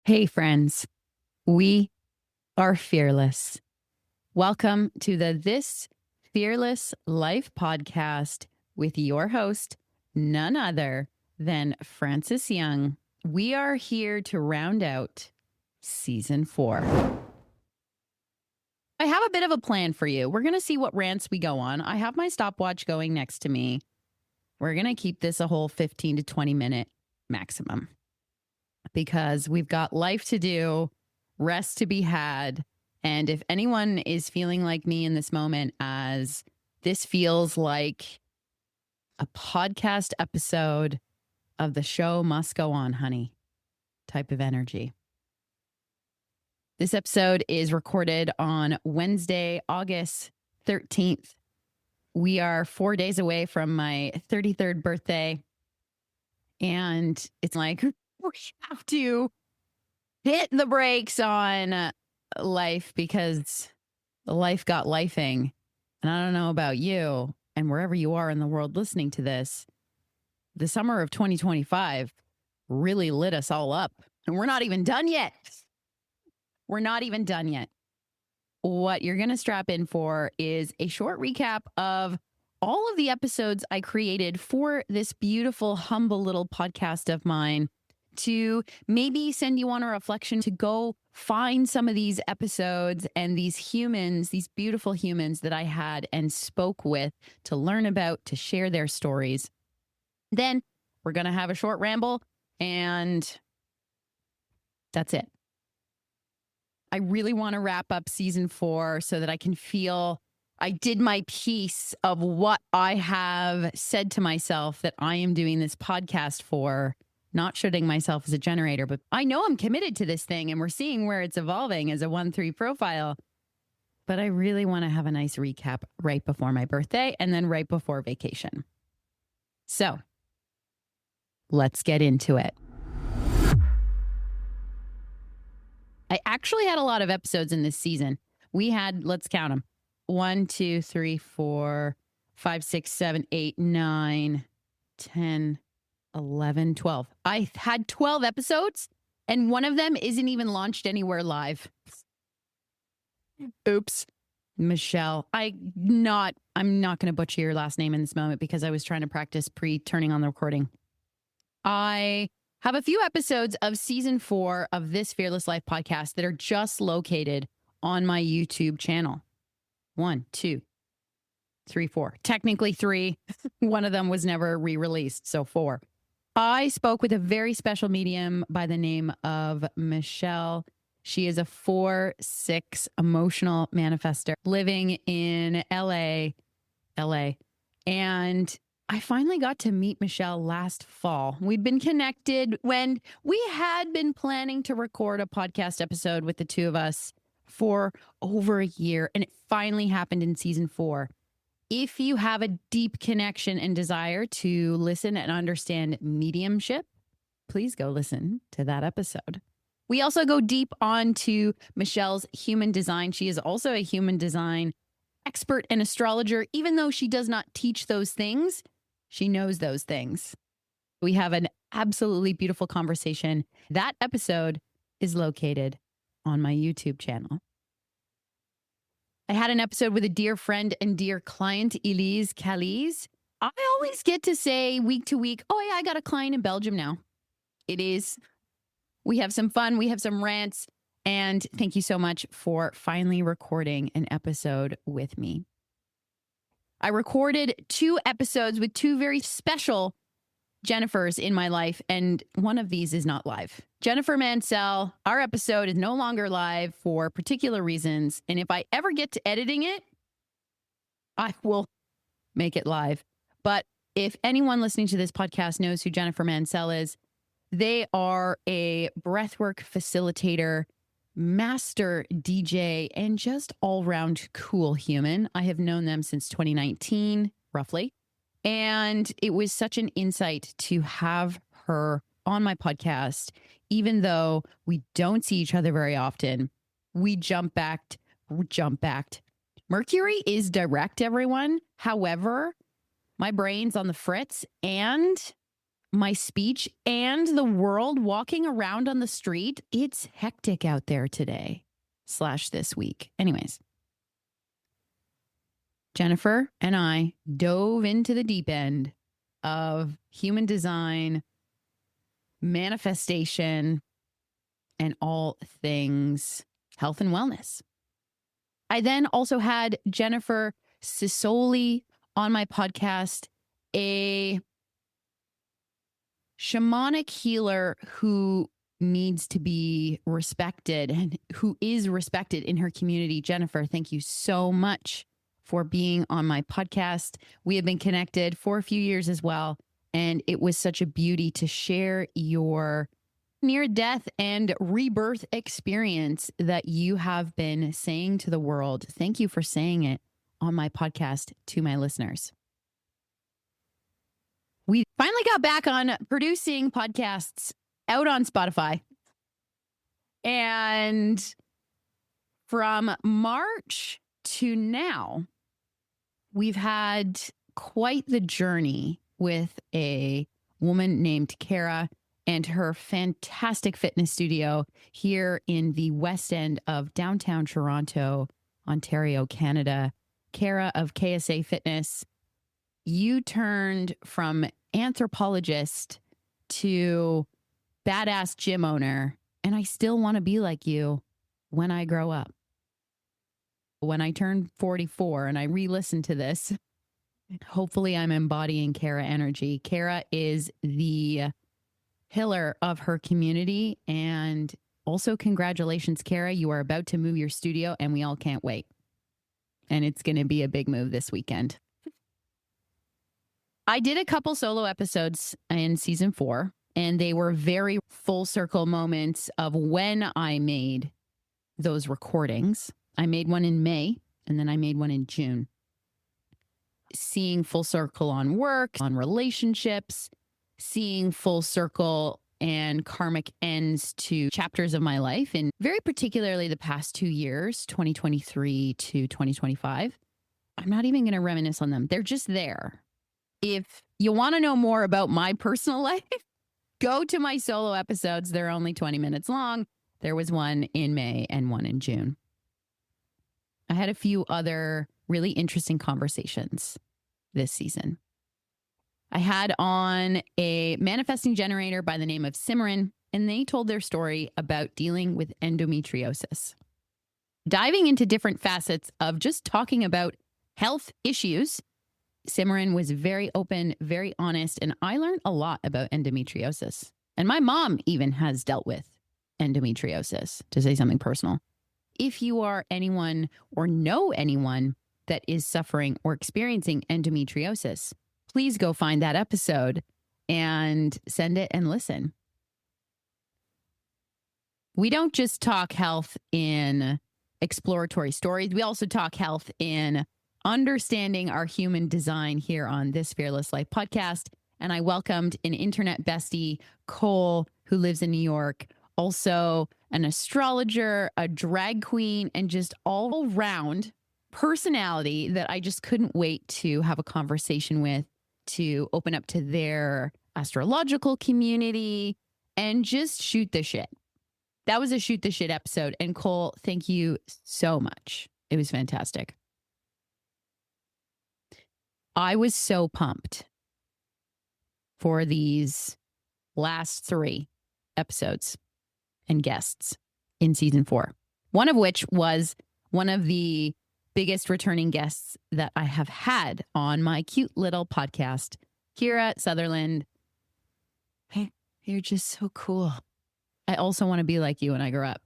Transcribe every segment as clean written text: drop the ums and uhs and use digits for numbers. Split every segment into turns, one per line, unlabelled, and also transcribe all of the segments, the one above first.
Hey, friends, we are fearless. Welcome to the This Fearless Life podcast with your host, none other than Francis Young. We are here to round out season 4. I have a bit of a plan for you. We're going to see what rants we go on. I have my stopwatch going next to me. We're going to keep this a whole 15 to 20 minute maximum, because we've got life to do, rest to be had. And if anyone is feeling like me in this moment, as this feels like a podcast episode of the show must go on, honey type of energy. This episode is recorded on Wednesday, August 13th. We are 4 days away from my 33rd birthday. And it's like, we have to hit the brakes on life because life got lifing. And I don't know about you and wherever you are in the world listening to this, the summer of 2025 really lit us all up. And we're not even done yet. We're not even done yet. What you're going to strap in for is a short recap of all of the episodes I created for this beautiful, humble little podcast of mine, to maybe send you on a reflection to go find some of these episodes and these humans, these beautiful humans that I had and spoke with, to learn about, to share their stories. Then we're going to have a short ramble, and that's it. I really want to wrap up season 4 so that I can feel I did my piece of what I have said to myself that I am doing this podcast for. Not shooting myself as a generator, but I know I'm committed to this thing, and we're seeing where it's evolving as a 1-3 profile. But I really want to have a nice recap right before my birthday and then right before vacation. So let's get into it. I actually had a lot of episodes in this season. We had, let's count them, 1, 2, 3, 4, 5, 6, 7, 8, 9, 10, 11, 12. I had 12 episodes, and one of them isn't even launched anywhere live. Oops. Michelle. I'm not going to butcher your last name in this moment because I was trying to practice pre-turning on the recording. I have a few episodes of season 4 of this Fearless Life podcast that are just located on my YouTube channel. 1, 2, 3, 4. Technically 3. One of them was never re-released, so 4. I spoke with a very special medium by the name of Michelle. She is a 4/6 emotional manifester living in LA. And I finally got to meet Michelle last fall. We'd been connected when we had been planning to record a podcast episode with the two of us for over a year, and it finally happened in season 4. If you have a deep connection and desire to listen and understand mediumship, please go listen to that episode. We also go deep onto Michelle's human design. She is also a human design expert and astrologer. Even though she does not teach those things, she knows those things. We have an absolutely beautiful conversation. That episode is located on my YouTube channel. I had an episode with a dear friend and dear client, Elise Calise. I always get to say week to week, oh yeah, I got a client in Belgium now. It is, we have some fun, we have some rants, and thank you so much for finally recording an episode with me. I recorded 2 episodes with 2 very special Jennifers in my life, and one of these is not live. Jennifer Mansell, our episode is no longer live for particular reasons, and if I ever get to editing it, I will make it live. But if anyone listening to this podcast knows who Jennifer Mansell is, they are a breathwork facilitator, master DJ, and just all-round cool human. I have known them since 2019, roughly. And it was such an insight to have her on my podcast, even though we don't see each other very often. We jump backed. Mercury is direct, everyone. However, my brain's on the fritz, and my speech and the world walking around on the street. It's hectic out there today / this week. Anyways, Jennifer and I dove into the deep end of human design, manifestation, and all things health and wellness. I then also had Jennifer Sisoli on my podcast, a shamanic healer who needs to be respected and who is respected in her community. Jennifer, thank you so much for being on my podcast. We have been connected for a few years as well, and it was such a beauty to share your near-death and rebirth experience that you have been saying to the world. Thank you for saying it on my podcast to my listeners. We finally got back on producing podcasts out on Spotify. And from March to now, we've had quite the journey with a woman named Kara and her fantastic fitness studio here in the West End of downtown Toronto, Ontario, Canada. Kara of KSA Fitness, you turned from anthropologist to badass gym owner, and I still want to be like you when I grow up. When I turn 44 and I re-listen to this, hopefully I'm embodying Kara energy. Kara is the pillar of her community, and also congratulations, Kara. You are about to move your studio, and we all can't wait. And it's going to be a big move this weekend. I did a couple solo episodes in season 4, and they were very full circle moments of when I made those recordings. I made one in May, and then I made one in June. Seeing full circle on work, on relationships, seeing full circle and karmic ends to chapters of my life, and very particularly the past 2 years, 2023 to 2025. I'm not even going to reminisce on them. They're just there. If you want to know more about my personal life, go to my solo episodes. They're only 20 minutes long. There was one in May and one in June. I had a few other really interesting conversations this season. I had on a manifesting generator by the name of Simran, and they told their story about dealing with endometriosis. Diving into different facets of just talking about health issues, Simran was very open, very honest, and I learned a lot about endometriosis. And my mom even has dealt with endometriosis, to say something personal. If you are anyone or know anyone that is suffering or experiencing endometriosis, please go find that episode and send it and listen. We don't just talk health in exploratory stories. We also talk health in understanding our human design here on this Fearless Life podcast. And I welcomed an internet bestie, Cole, who lives in New York, also an astrologer, a drag queen, and just all around personality that I just couldn't wait to have a conversation with, to open up to their astrological community and just shoot the shit. That was a shoot the shit episode. And Cole, thank you so much. It was fantastic. I was so pumped for these last 3 episodes and guests in season 4. One of which was one of the biggest returning guests that I have had on my cute little podcast, Kira Sutherland. Hey, you're just so cool. I also want to be like you when I grow up.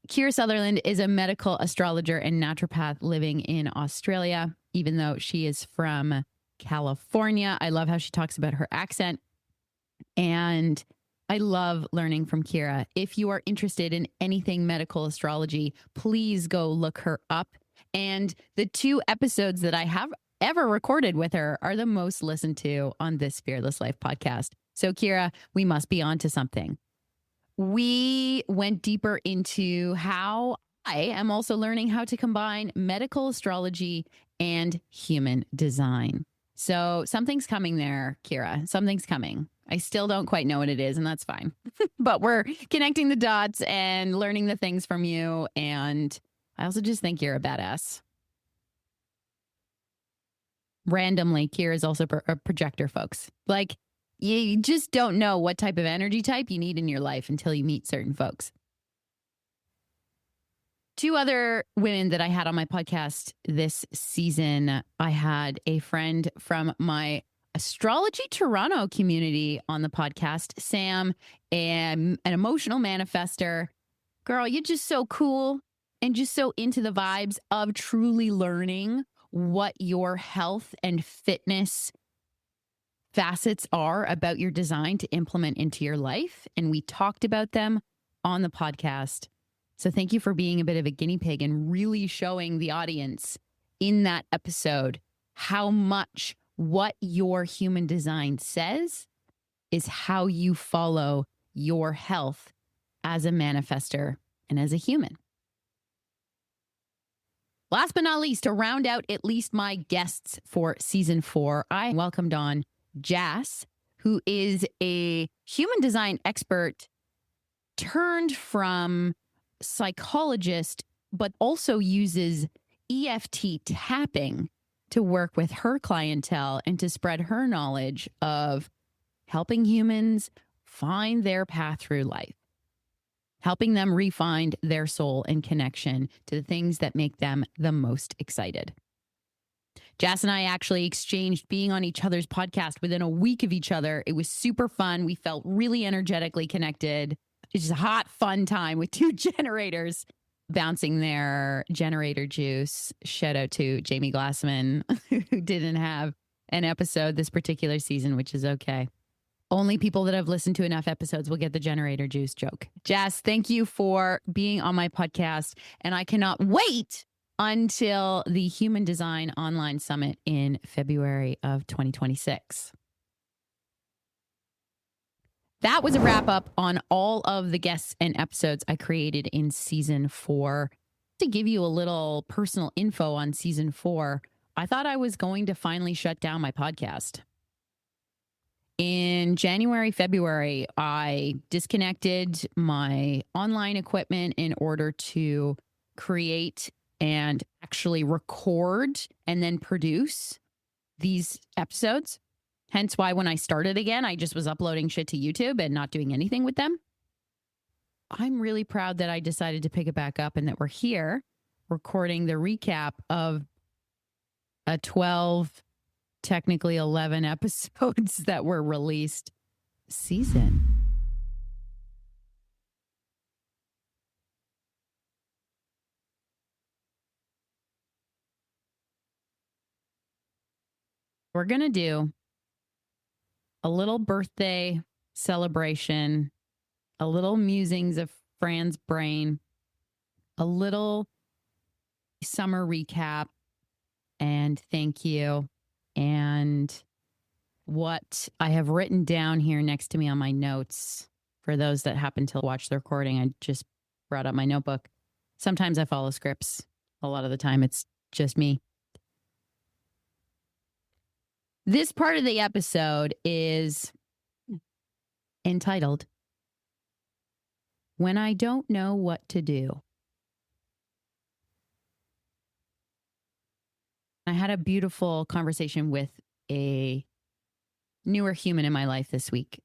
Kira Sutherland is a medical astrologer and naturopath living in Australia, even though she is from California. I love how she talks about her accent. And I love learning from Kira. If you are interested in anything medical astrology, please go look her up. And the 2 episodes that I have ever recorded with her are the most listened to on this Fearless Life podcast. So Kira, we must be on to something. We went deeper into how I am also learning how to combine medical astrology and human design. So something's coming there, Kira. Something's coming. I still don't quite know what it is, and that's fine. But we're connecting the dots and learning the things from you. And I also just think you're a badass. Randomly, Kira is also a projector, folks. Like, you just don't know what type of energy type you need in your life until you meet certain folks. Two other women that I had on my podcast this season, I had a friend from my Astrology Toronto community on the podcast, Sam, and an emotional manifester. Girl, you're just so cool and just so into the vibes of truly learning what your health and fitness facets are about your design to implement into your life. And we talked about them on the podcast. So thank you for being a bit of a guinea pig and really showing the audience in that episode how much what your human design says is how you follow your health as a manifester and as a human. Last but not least, to round out at least my guests for season 4, I welcomed on Jas, who is a human design expert turned from psychologist, but also uses EFT tapping to work with her clientele and to spread her knowledge of helping humans find their path through life, helping them refine their soul and connection to the things that make them the most excited. Jas and I actually exchanged being on each other's podcast within a week of each other. It was super fun. We felt really energetically connected. It's just a hot, fun time with two generators bouncing their generator juice. Shout out to Jamie Glassman, who didn't have an episode this particular season, which is okay. Only people that have listened to enough episodes will get the generator juice joke. Jas, thank you for being on my podcast. And I cannot wait until the Human Design Online Summit in February of 2026. That was a wrap up on all of the guests and episodes I created in season 4. To give you a little personal info on season 4, I thought I was going to finally shut down my podcast. In January, February, I disconnected my online equipment in order to create and actually record and then produce these episodes. Hence why when I started again, I just was uploading shit to YouTube and not doing anything with them. I'm really proud that I decided to pick it back up and that we're here recording the recap of a 12, technically 11 episodes that were released season. We're going to do a little birthday celebration, a little musings of Fran's brain, a little summer recap, and thank you. And what I have written down here next to me on my notes, for those that happen to watch the recording, I just brought up my notebook. Sometimes I follow scripts. A lot of the time it's just me. This part of the episode is entitled, When I Don't Know What to Do. I had a beautiful conversation with a newer human in my life this week.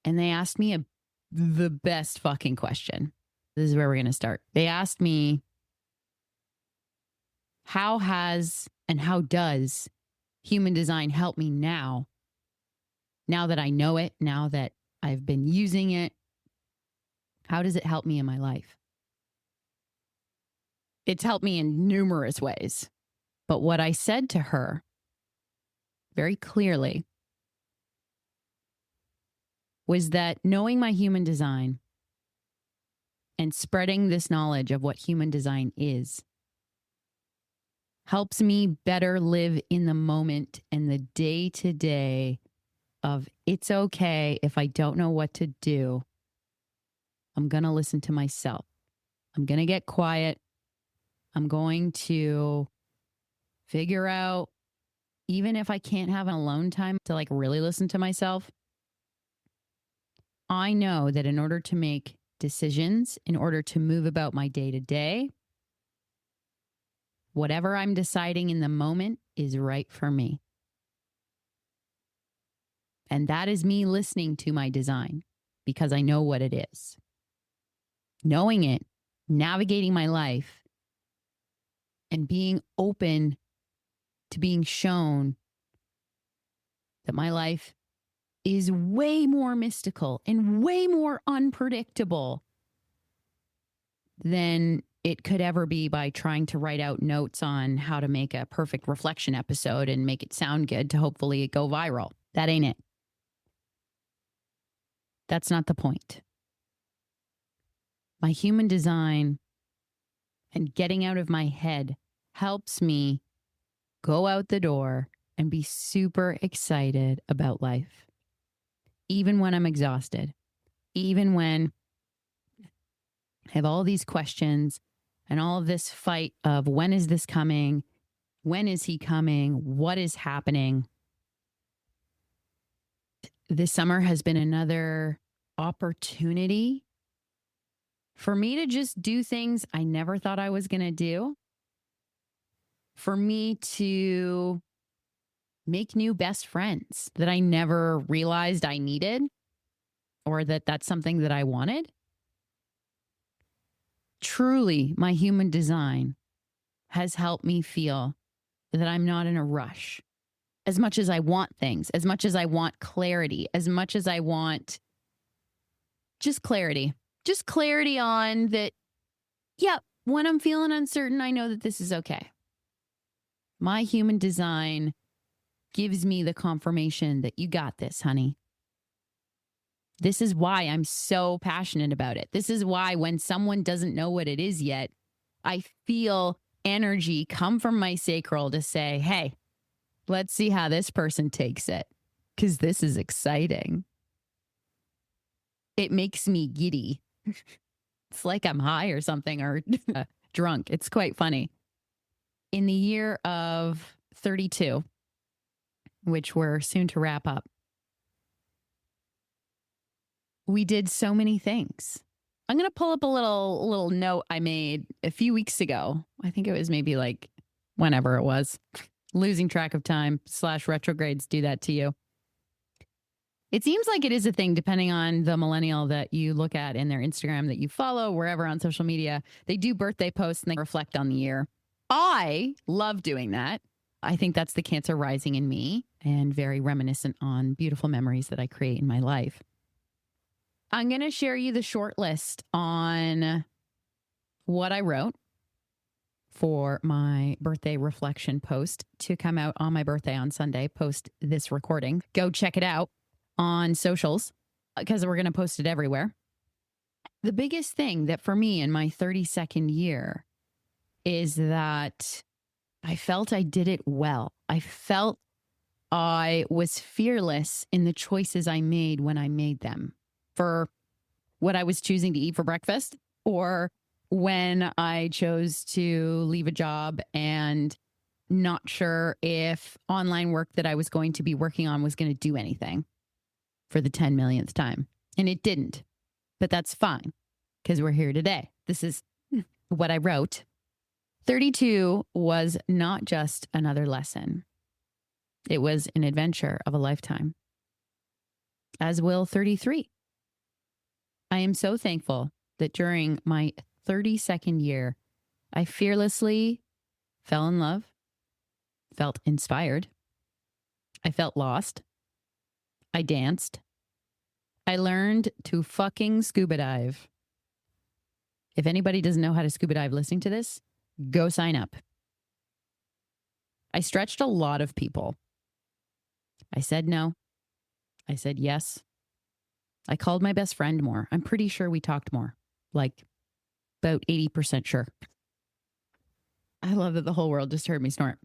And they asked me the best fucking question. This is where we're going to start. They asked me, how has and how does human design help me now that I know it, now that I've been using it? How does it help me in my life? It's helped me in numerous ways. But what I said to her very clearly was that knowing my human design and spreading this knowledge of what human design is helps me better live in the moment and the day-to-day of it's okay if I don't know what to do. I'm going to listen to myself. I'm going to get quiet. I'm going to figure out even if I can't have an alone time to like really listen to myself, I know that in order to make decisions, in order to move about my day to day, whatever I'm deciding in the moment is right for me. And that is me listening to my design because I know what it is. Knowing it, navigating my life, and being open to being shown that my life is way more mystical and way more unpredictable than it could ever be by trying to write out notes on how to make a perfect reflection episode and make it sound good to hopefully go viral. That ain't it. That's not the point. My human design and getting out of my head helps me go out the door and be super excited about life. Even when I'm exhausted, even when I have all these questions and all of this fight of when is this coming? When is he coming? What is happening? This summer has been another opportunity for me to just do things I never thought I was going to do. For me to make new best friends that I never realized I needed or that that's something that I wanted. Truly, my human design has helped me feel that I'm not in a rush. As much as I want things, as much as I want clarity, as much as I want just clarity on that. Yeah, when I'm feeling uncertain, I know that this is okay. My human design gives me the confirmation that you got this, honey. This is why I'm so passionate about it. This is why when someone doesn't know what it is yet, I feel energy come from my sacral to say, hey, let's see how this person takes it, because this is exciting. It makes me giddy. It's like I'm high or something or drunk. It's quite funny. In the year of 32, which we're soon to wrap up, we did so many things. I'm going to pull up a little note I made a few weeks ago. I think it was maybe like whenever it was. Losing track of time / retrogrades do that to you. It seems like it is a thing depending on the millennial that you look at in their Instagram that you follow, wherever on social media. They do birthday posts and they reflect on the year. I love doing that. I think that's the Cancer rising in me and very reminiscent on beautiful memories that I create in my life. I'm going to share you the short list on what I wrote for my birthday reflection post to come out on my birthday on Sunday, post this recording. Go check it out on socials because we're going to post it everywhere. The biggest thing that for me in my 32nd year is that I felt I did it well. I felt I was fearless in the choices I made when I made them for what I was choosing to eat for breakfast or when I chose to leave a job and not sure if online work that I was going to be working on was going to do anything for the 10 millionth time. And it didn't. But that's fine because we're here today. This is what I wrote. 32 was not just another lesson. It was an adventure of a lifetime. As will 33. I am so thankful that during my 32nd year, I fearlessly fell in love, felt inspired. I felt lost. I danced. I learned to fucking scuba dive. If anybody doesn't know how to scuba dive listening to this, go sign up. I stretched a lot of people. I said no. I said yes. I called my best friend more. I'm pretty sure we talked more. Like about 80% sure. I love that the whole world just heard me snort.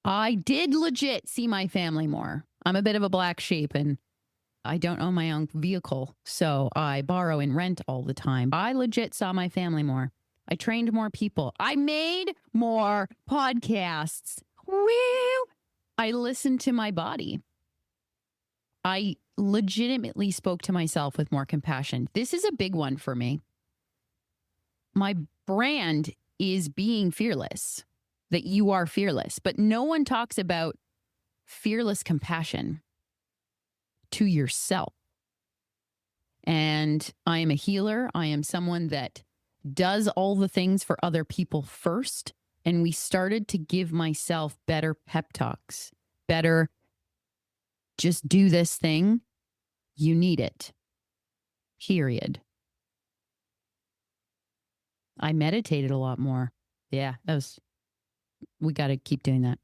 I did legit see my family more. I'm a bit of a black sheep and I don't own my own vehicle, so I borrow and rent all the time. I legit saw my family more. I trained more people. I made more podcasts. Woo! I listened to my body. I legitimately spoke to myself with more compassion. This is a big one for me. My brand is being fearless, that you are fearless, but no one talks about fearless compassion to yourself. And I am a healer. I am someone that does all the things for other people first. And we started to give myself better pep talks, better just do this thing. You need it. Period. I meditated a lot more. Yeah, we got to keep doing that.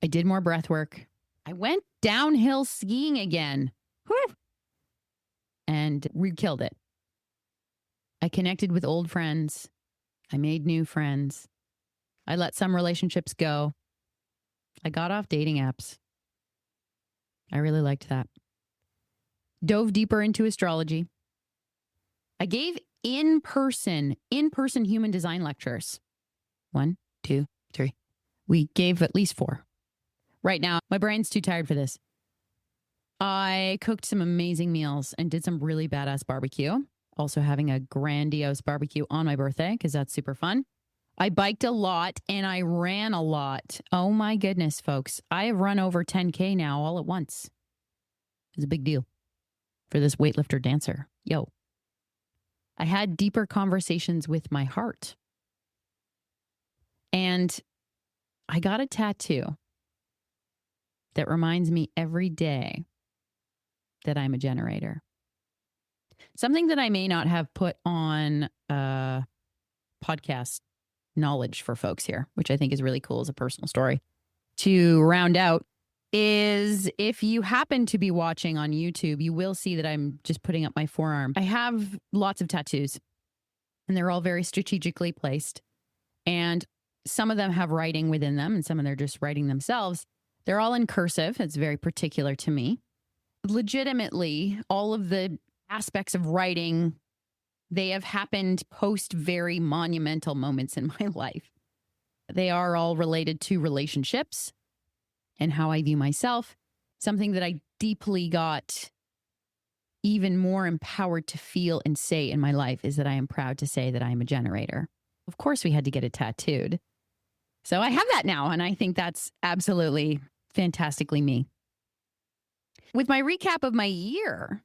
I did more breath work. I went downhill skiing again. Whew. And we killed it. I connected with old friends. I made new friends. I let some relationships go. I got off dating apps. I really liked that. Dove deeper into astrology. I gave in-person human design lectures. 1, 2, 3. We gave at least 4. Right now, my brain's too tired for this. I cooked some amazing meals and did some really badass barbecue. Also having a grandiose barbecue on my birthday because that's super fun. I biked a lot and I ran a lot. Oh my goodness, folks. I have run over 10K now all at once. It's a big deal for this weightlifter dancer. Yo. I had deeper conversations with my heart. And I got a tattoo that reminds me every day that I'm a generator. Something that I may not have put on podcast knowledge for folks here, which I think is really cool as a personal story. To round out is if you happen to be watching on YouTube, you will see that I'm just putting up my forearm. I have lots of tattoos and they're all very strategically placed. And some of them have writing within them and some of them are just writing themselves. They're all in cursive. It's very particular to me. Legitimately, all of the aspects of writing, they have happened post very monumental moments in my life. They are all related to relationships and how I view myself. Something that I deeply got even more empowered to feel and say in my life is that I am proud to say that I am a generator. Of course, we had to get it tattooed. So I have that now, and I think that's absolutely fantastically me. With my recap of my year,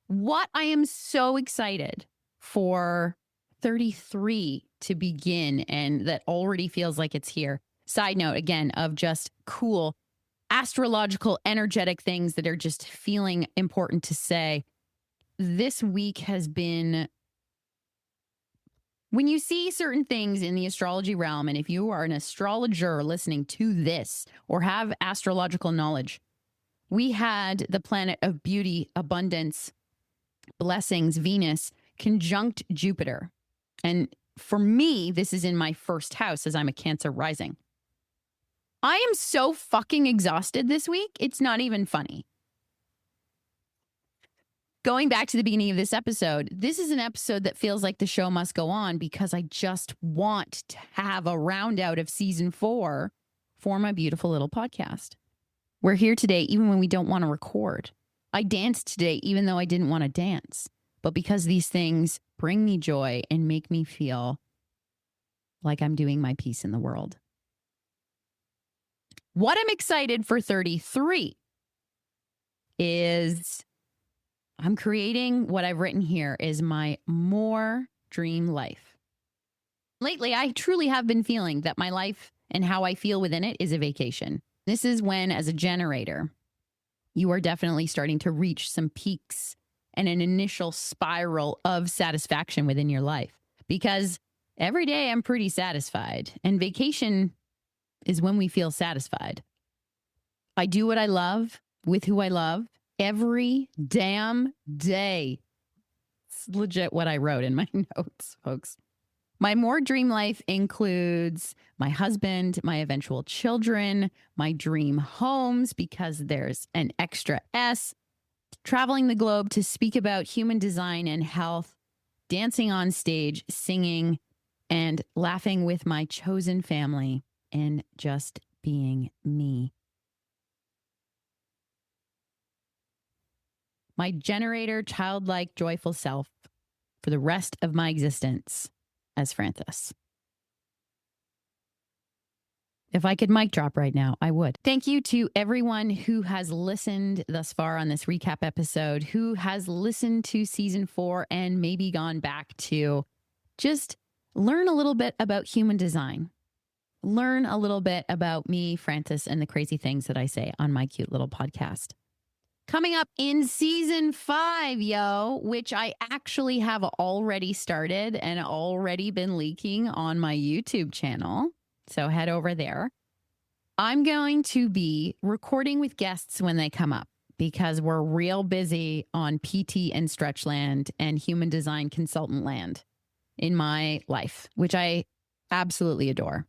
what I am so excited for 33 to begin, and that already feels like it's here. Side note, again, of just cool astrological, energetic things that are just feeling important to say. This week has been, when you see certain things in the astrology realm, and if you are an astrologer listening to this or have astrological knowledge, we had the planet of beauty, abundance, blessings, Venus, conjunct Jupiter. And for me, this is in my first house as I'm a Cancer rising. I am so fucking exhausted this week. It's not even funny. Going back to the beginning of this episode, this is an episode that feels like the show must go on because I just want to have a round out of season 4 for my beautiful little podcast. We're here today even when we don't want to record. I danced today even though I didn't want to dance. But because these things bring me joy and make me feel like I'm doing my piece in the world. What I'm excited for 33 is I'm creating what I've written here is my more dream life. Lately, I truly have been feeling that my life and how I feel within it is a vacation. This is when, as a generator, you are definitely starting to reach some peaks and an initial spiral of satisfaction within your life. Because every day I'm pretty satisfied, and vacation is when we feel satisfied. I do what I love with who I love every damn day. It's legit what I wrote in my notes, folks. My more dream life includes my husband, my eventual children, my dream homes, because there's an extra S, traveling the globe to speak about human design and health, dancing on stage, singing, and laughing with my chosen family, and just being me. My generator, childlike, joyful self for the rest of my existence as Frances. If I could mic drop right now, I would. Thank you to everyone who has listened thus far on this recap episode, who has listened to season 4 and maybe gone back to just learn a little bit about human design. Learn a little bit about me, Frances, and the crazy things that I say on my cute little podcast. Coming up in season 5, which I actually have already started and already been leaking on my YouTube channel. So head over there. I'm going to be recording with guests when they come up because we're real busy on PT and stretch land and human design consultant land in my life, which I absolutely adore.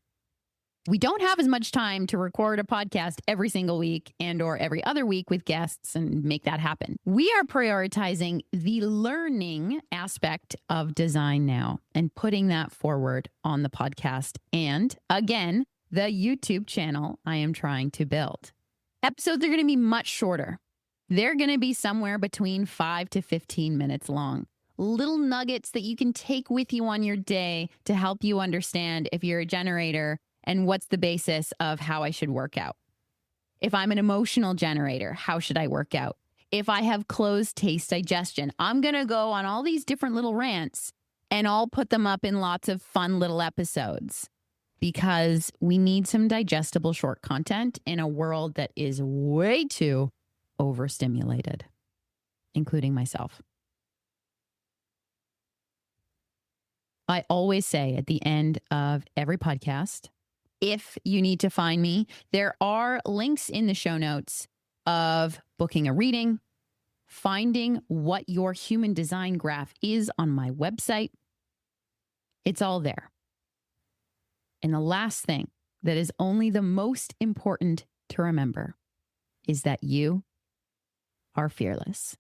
We don't have as much time to record a podcast every single week and or every other week with guests and make that happen. We are prioritizing the learning aspect of design now and putting that forward on the podcast. And again, the YouTube channel I am trying to build. Episodes are going to be much shorter. They're going to be somewhere between 5 to 15 minutes long. Little nuggets that you can take with you on your day to help you understand if you're a generator and what's the basis of how I should work out. If I'm an emotional generator, how should I work out? If I have closed taste digestion, I'm going to go on all these different little rants and I'll put them up in lots of fun little episodes because we need some digestible short content in a world that is way too overstimulated, including myself. I always say at the end of every podcast, if you need to find me, there are links in the show notes of booking a reading, finding what your human design graph is on my website. It's all there. And the last thing that is only the most important to remember is that you are fearless.